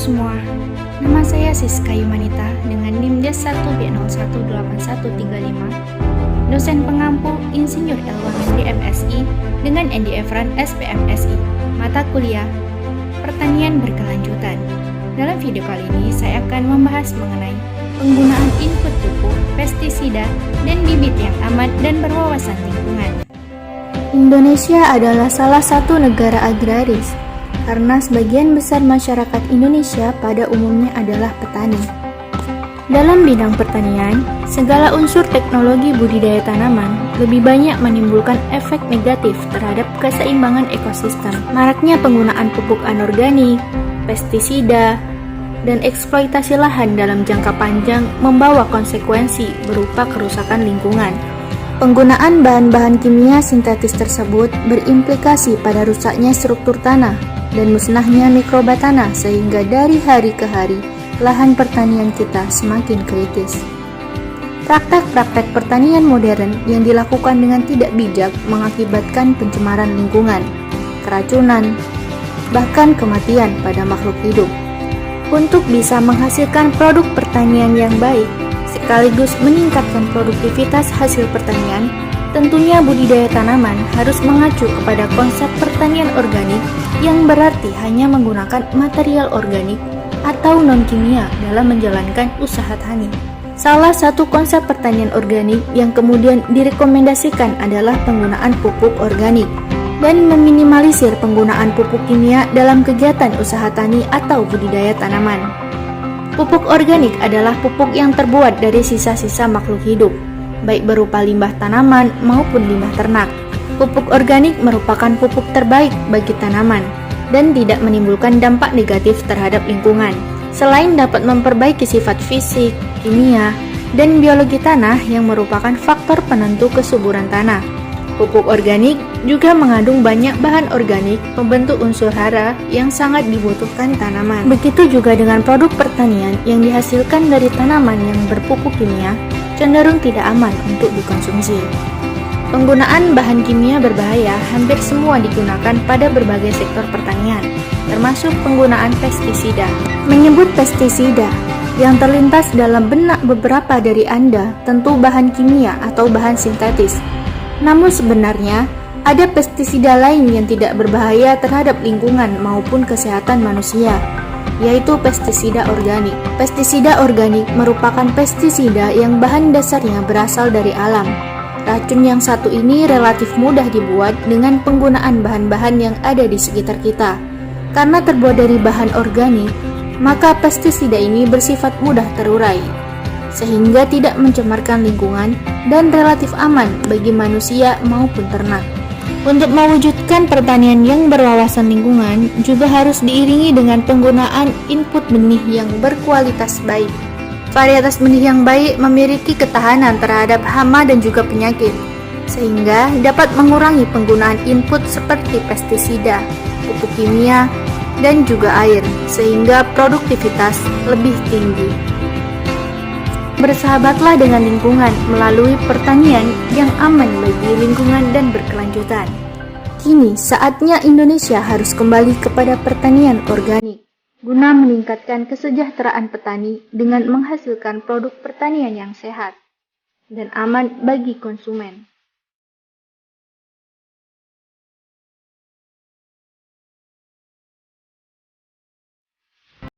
semua, nama saya Siska Yumanita dengan NIM D1B018135, dosen pengampu Insinyur Elwangen DMSI dengan NDF-RAN SPMSI, mata kuliah Pertanian Berkelanjutan. Dalam video kali ini saya akan membahas mengenai penggunaan input pupuk, pestisida, dan bibit yang aman dan berwawasan lingkungan. Indonesia adalah salah satu negara agraris karena sebagian besar masyarakat Indonesia pada umumnya adalah petani. Dalam bidang pertanian, segala unsur teknologi budidaya tanaman lebih banyak menimbulkan efek negatif terhadap keseimbangan ekosistem. Maraknya penggunaan pupuk anorganik, pestisida, dan eksploitasi lahan dalam jangka panjang membawa konsekuensi berupa kerusakan lingkungan. Penggunaan bahan-bahan kimia sintetis tersebut berimplikasi pada rusaknya struktur tanah dan musnahnya mikroba tanah, sehingga dari hari ke hari lahan pertanian kita semakin kritis. Praktek-praktek pertanian modern yang dilakukan dengan tidak bijak mengakibatkan pencemaran lingkungan, keracunan, bahkan kematian pada makhluk hidup. Untuk bisa menghasilkan produk pertanian yang baik, sekaligus meningkatkan produktivitas hasil pertanian, tentunya budidaya tanaman harus mengacu kepada konsep pertanian organik yang berarti hanya menggunakan material organik atau non-kimia dalam menjalankan usaha tani. Salah satu konsep pertanian organik yang kemudian direkomendasikan adalah penggunaan pupuk organik dan meminimalisir penggunaan pupuk kimia dalam kegiatan usaha tani atau budidaya tanaman. Pupuk organik adalah pupuk yang terbuat dari sisa-sisa makhluk hidup, baik berupa limbah tanaman maupun limbah ternak. Pupuk organik merupakan pupuk terbaik bagi tanaman dan tidak menimbulkan dampak negatif terhadap lingkungan. Selain dapat memperbaiki sifat fisik, kimia, dan biologi tanah yang merupakan faktor penentu kesuburan tanah. Pupuk organik juga mengandung banyak bahan organik pembentuk unsur hara yang sangat dibutuhkan tanaman. Begitu juga dengan produk pertanian yang dihasilkan dari tanaman yang berpupuk kimia cenderung tidak aman untuk dikonsumsi. Penggunaan bahan kimia berbahaya hampir semua digunakan pada berbagai sektor pertanian, termasuk penggunaan pestisida. Menyebut pestisida, yang terlintas dalam benak beberapa dari Anda tentu bahan kimia atau bahan sintetis. Namun sebenarnya, ada pestisida lain yang tidak berbahaya terhadap lingkungan maupun kesehatan manusia, yaitu pestisida organik. Pestisida organik merupakan pestisida yang bahan dasarnya berasal dari alam. Racun yang satu ini relatif mudah dibuat dengan penggunaan bahan-bahan yang ada di sekitar kita. Karena terbuat dari bahan organik, maka pestisida ini bersifat mudah terurai, sehingga tidak mencemarkan lingkungan dan relatif aman bagi manusia maupun ternak. Untuk mewujudkan pertanian yang berwawasan lingkungan juga harus diiringi dengan penggunaan input benih yang berkualitas baik. Varietas benih yang baik memiliki ketahanan terhadap hama dan juga penyakit, sehingga dapat mengurangi penggunaan input seperti pestisida, pupuk kimia, dan juga air, sehingga produktivitas lebih tinggi. Bersahabatlah dengan lingkungan melalui pertanian yang aman bagi lingkungan dan berkelanjutan. Kini saatnya Indonesia harus kembali kepada pertanian organik, guna meningkatkan kesejahteraan petani dengan menghasilkan produk pertanian yang sehat dan aman bagi konsumen.